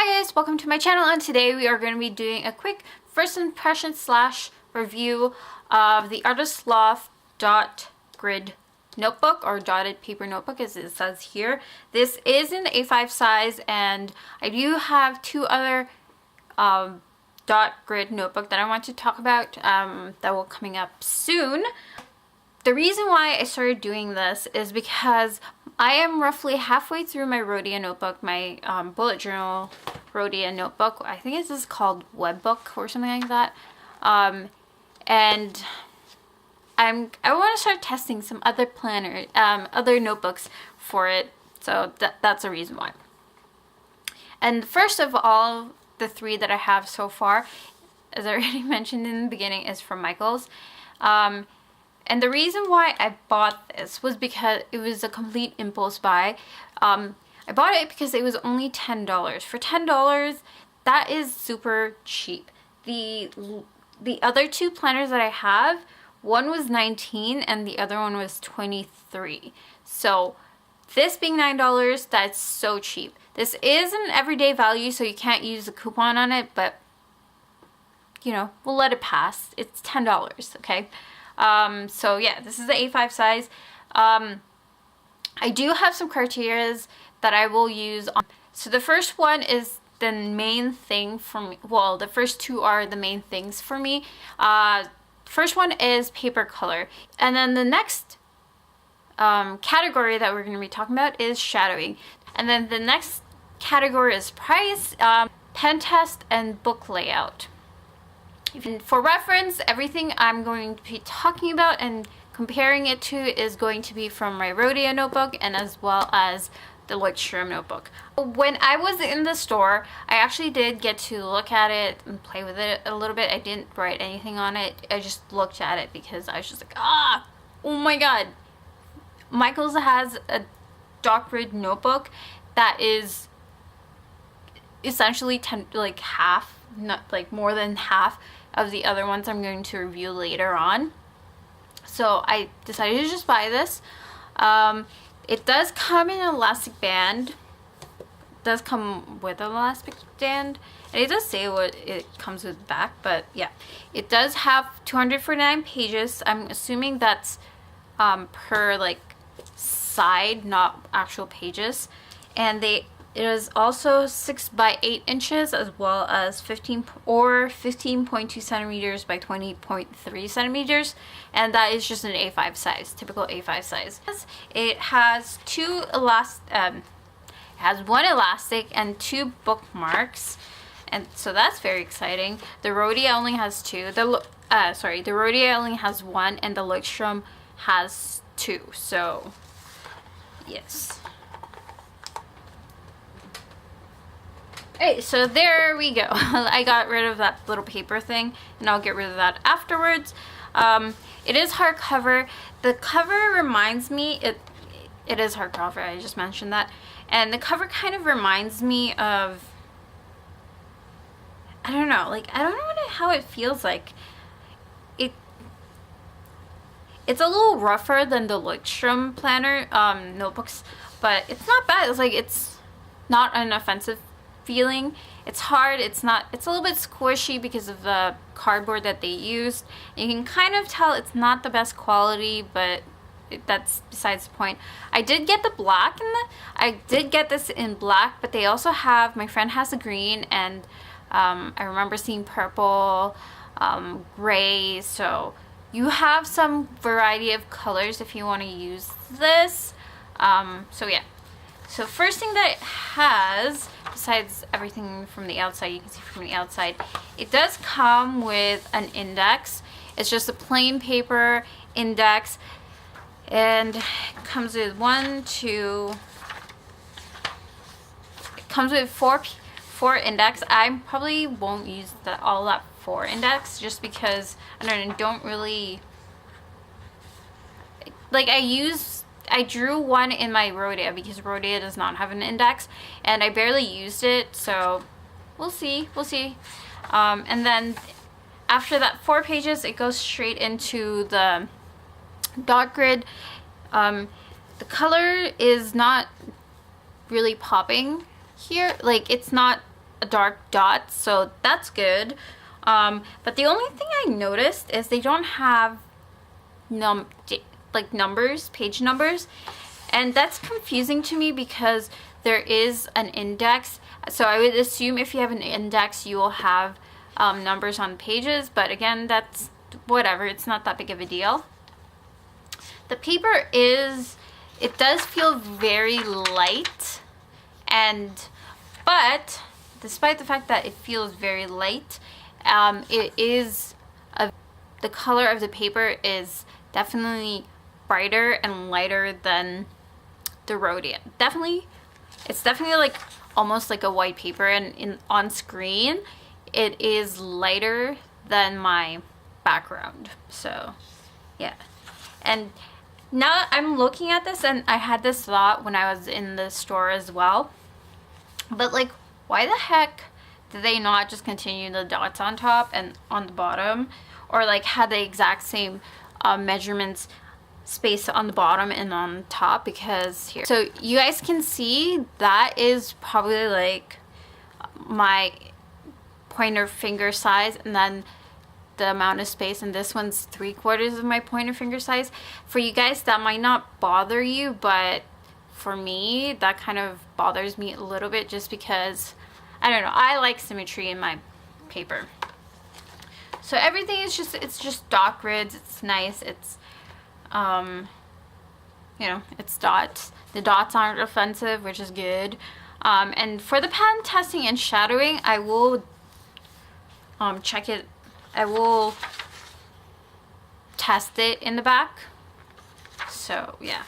Hi guys, welcome to my channel, and today we are going to be doing a quick first impression slash review of the Artist Loft dot grid notebook, or dotted paper notebook as it says here. This is an A5 size, and I do have two other dot grid notebook that I want to talk about that will coming up soon. The reason why I started doing this is because I am roughly halfway through my Rhodia notebook, my bullet journal Rhodia notebook. I think it's just called Webbook or something like that. And I want to start testing some other planner, other notebooks for it. So that's the reason why. And first of all, the three that I have so far, as I already mentioned in the beginning, is from Michaels. And the reason why I bought this was because it was a complete impulse buy. I bought it because it was only $10. For $10, that is super cheap. The other two planners that I have, one was $19 and the other one was $23. So this being $9, that's so cheap. This is an everyday value, so you can't use a coupon on it, but you know, we'll let it pass. It's $10, okay? So yeah, this is the A5 size. I do have some criterias that I will use on. So the first one is the main thing for me. Well, the first two are the main things for me. First one is paper color. And then the next category that we're going to be talking about is shadowing. And then the next category is price, pen test, and book layout. For reference, everything I'm going to be talking about and comparing it to is going to be from my Rhodia notebook and as well as the Lickstrom notebook. When I was in the store, I actually did get to look at it and play with it a little bit. I didn't write anything on it. I just looked at it because I was just like, oh my god. Michaels has a dot grid notebook that is essentially half, not like more than half of the other ones I'm going to review later on. So I decided to just buy this. It does come in an elastic band. It does come with an elastic band. And it does say what it comes with back, but yeah. It does have 249 pages. I'm assuming that's per like side, not actual pages. And it is also 6 by 8 inches, as well as 15.2 centimeters by 20.3 centimeters, and that is just an A5 size, typical A5 size. It has one elastic and 2 bookmarks, and so that's very exciting. The Rhodia only has 2. The Rhodia only has 1, and the Lickstrom has 2. So yes. Hey, so there we go. I got rid of that little paper thing, and I'll get rid of that afterwards. It is hardcover. The cover reminds me, it is hardcover, I just mentioned that. And the cover kind of reminds me of, I don't know, like, I don't know how it feels like. It's a little rougher than the Lickstrom planner notebooks, but it's not bad. It's like, it's not an offensive feeling. It's hard, it's a little bit squishy because of the cardboard that they used. You can kind of tell it's not the best quality, but that's besides the point. I did get the black I did get this in black, but they also have, my friend has a green, and I remember seeing purple, gray, so you have some variety of colors if you want to use this. So yeah. So first thing that it has, besides everything from the outside, you can see from the outside, it does come with an index. It's just a plain paper index, and it comes with it comes with four index. I probably won't use all that 4 index, just because I don't really like. I drew one in my Rhodia because Rhodia does not have an index, and I barely used it, so we'll see. And then after that 4 pages, it goes straight into the dot grid. The color is not really popping here. Like, it's not dark dots, so that's good. But the only thing I noticed is they don't have numbers, page numbers, and that's confusing to me because there is an index. So I would assume if you have an index, you will have numbers on pages, but again, that's whatever. It's not that big of a deal. The paper it does feel very light, but despite the fact that it feels very light, the color of the paper is definitely brighter and lighter than the Rhodia. It's definitely like almost like a white paper, and on screen it is lighter than my background. So yeah, and now I'm looking at this, and I had this thought when I was in the store as well, but like, why the heck did they not just continue the dots on top and on the bottom, or like had the exact same measurements space on the bottom and on top? Because here, so you guys can see that is probably like my pointer finger size, and then the amount of space, and this one's 3/4 of my pointer finger size. For you guys, that might not bother you, but for me, that kind of bothers me a little bit, just because, I don't know, I like symmetry in my paper. So everything is it's just dot grids. It's nice. It's you know, it's dots. The dots aren't offensive, which is good. And for the pen testing and shadowing, I will check it. I will test it in the back. So yeah.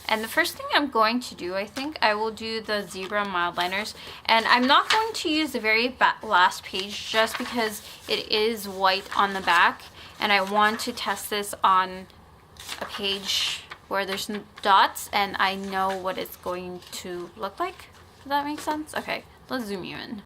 And the first thing I'm going to do, I think I will do the zebra mild liners. And I'm not going to use the very last page just because it is white on the back. And I want to test this on a page where there's some dots and I know what it's going to look like. Does that make sense? Okay, let's zoom you in.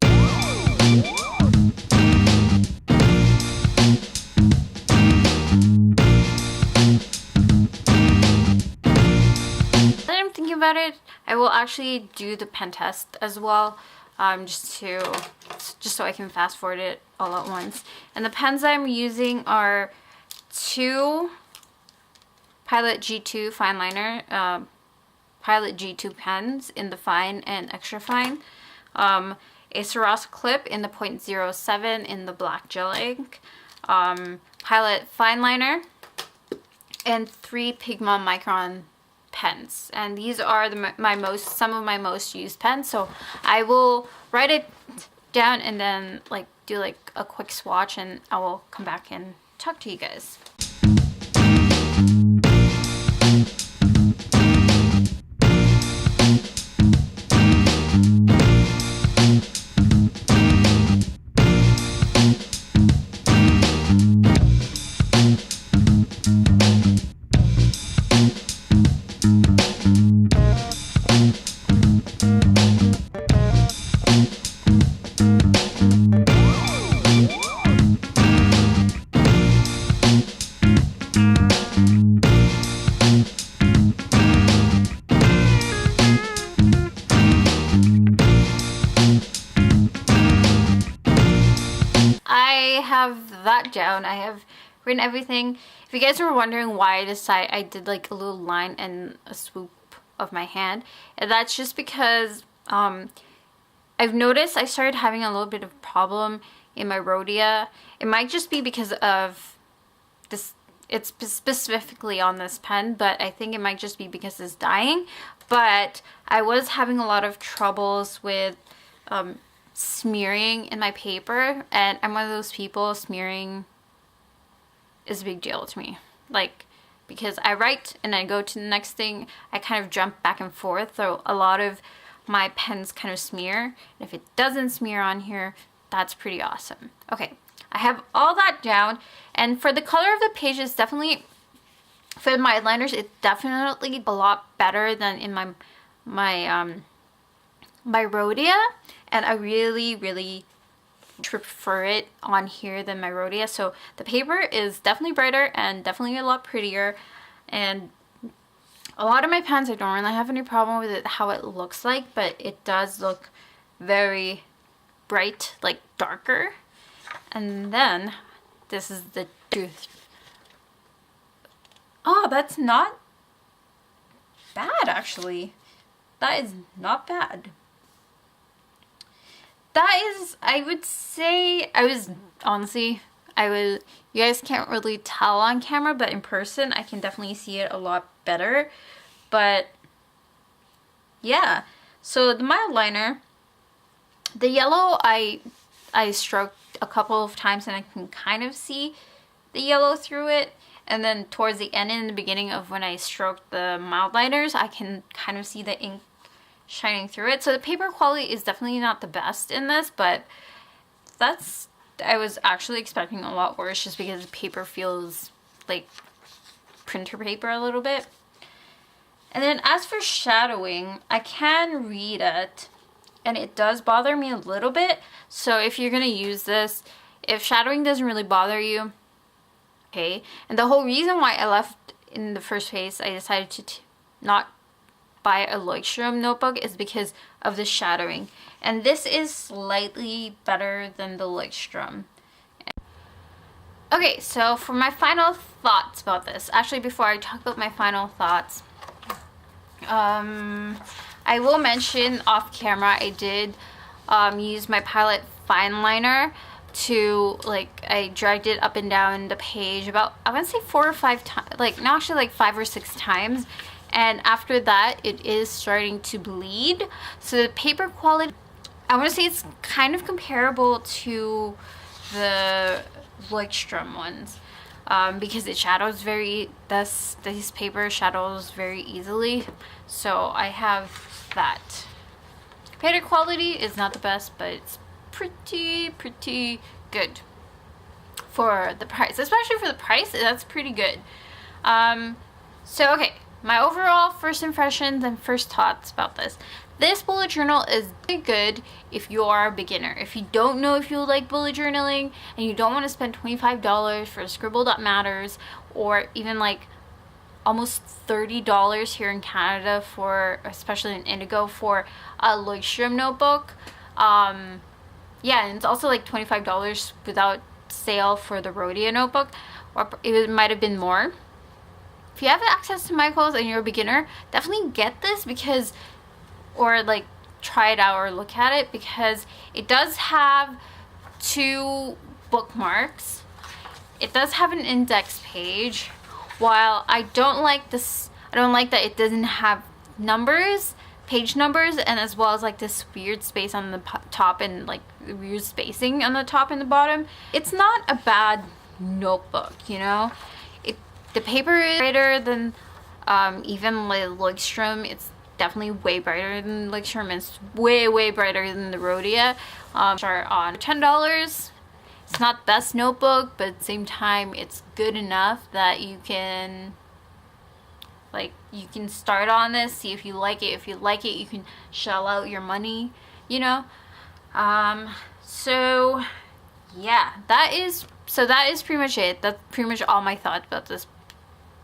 About it, I will actually do the pen test as well, just so I can fast forward it all at once. And the pens I'm using are two Pilot G2 Fineliner, Pilot G2 pens in the fine and extra fine, a Sarasa clip in the 0.07 in the black gel ink, Pilot Fineliner, and 3 Pigma Micron pens. And these are some of my most used pens, so I will write it down and then like do like a quick swatch, and I will come back and talk to you guys. That down. I have written everything. If you guys were wondering why I did like a little line and a swoop of my hand, and that's just because I've noticed I started having a little bit of problem in my Rhodia. It might just be because of this, it's specifically on this pen, but I think it might just be because it's dying. But I was having a lot of troubles with smearing in my paper, and I'm one of those people, smearing is a big deal to me, like, because I write and I go to the next thing, I kind of jump back and forth, so a lot of my pens kind of smear, and if it doesn't smear on here, that's pretty awesome. Okay, I have all that down, and for the color of the pages, definitely for my liners, it's definitely a lot better than in my Rhodia, and I really prefer it on here than my Rhodia. So the paper is definitely brighter and definitely a lot prettier, and a lot of my pens, I don't really have any problem with it how it looks like, but it does look very bright, like darker. And then this is the truth. Oh, that's not bad actually. That is not bad. That is, I would say, you guys can't really tell on camera, but in person I can definitely see it a lot better. But yeah, so the mild liner, the yellow I stroked a couple of times and I can kind of see the yellow through it. And then towards the end, in the beginning of when I stroked the mild liners, I can kind of see the ink shining through it. So the paper quality is definitely not the best in this, but I was actually expecting a lot worse just because the paper feels like printer paper a little bit. And then as for shadowing, I can read it and it does bother me a little bit. So if you're going to use this, if shadowing doesn't really bother you, okay. And the whole reason why I left in the first place, I decided to not buy a Leuchtturm notebook is because of the shadowing. And this is slightly better than the Leuchtturm. Okay, so for my final thoughts about this, actually before I talk about my final thoughts, I will mention off camera I did use my palette Fineliner to, like, I dragged it up and down the page about, I want to say 4 or 5 times, like, no, actually like 5 or 6 times. And after that, it is starting to bleed. So the paper quality, I want to say it's kind of comparable to the Leuchtturm ones. Because it shadows this paper shadows very easily. So I have that. Paper quality is not the best, but it's pretty good for the price. Especially for the price, that's pretty good. So okay, my overall first impressions and first thoughts about this. This bullet journal is really good if you are a beginner. If you don't know if you like bullet journaling and you don't want to spend $25 for Scribble.Matters or even like almost $30 here in Canada for, especially in Indigo, for a Leuchtturm notebook. Yeah, and it's also like $25 without sale for the Rhodia notebook, or it might have been more. If you have access to Micron and you're a beginner, definitely get this because, or like try it out or look at it, because it does have 2 bookmarks. It does have an index page. While I don't like this, I don't like that it doesn't have numbers, page numbers, and as well as like this weird space on the top and like weird spacing on the top and the bottom. It's not a bad notebook, you know. The paper is brighter than even like Leuchtturm. It's definitely way brighter than Leuchtturm. It's way brighter than the Rhodia. Are on $10. It's not the best notebook, but at the same time, it's good enough that you can, like, you can start on this, see if you like it. If you like it, you can shell out your money, you know. So yeah, that is pretty much it. That's pretty much all my thoughts about this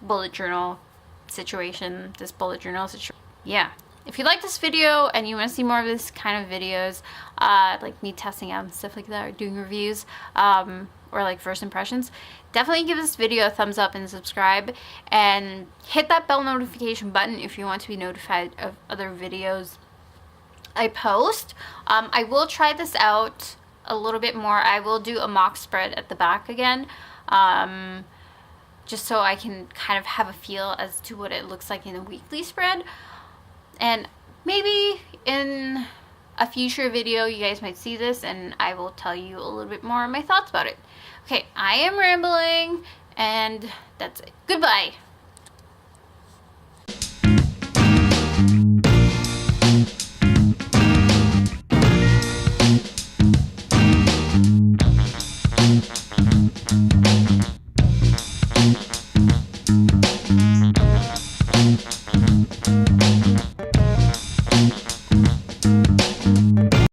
bullet journal situation. Yeah. If you like this video and you want to see more of this kind of videos, like me testing out and stuff like that, or doing reviews, or like first impressions, definitely give this video a thumbs up and subscribe, and hit that bell notification button if you want to be notified of other videos I post. I will try this out a little bit more. I will do a mock spread at the back again, just so I can kind of have a feel as to what it looks like in a weekly spread. And maybe in a future video you guys might see this and I will tell you a little bit more of my thoughts about it. Okay, I am rambling and that's it. Goodbye.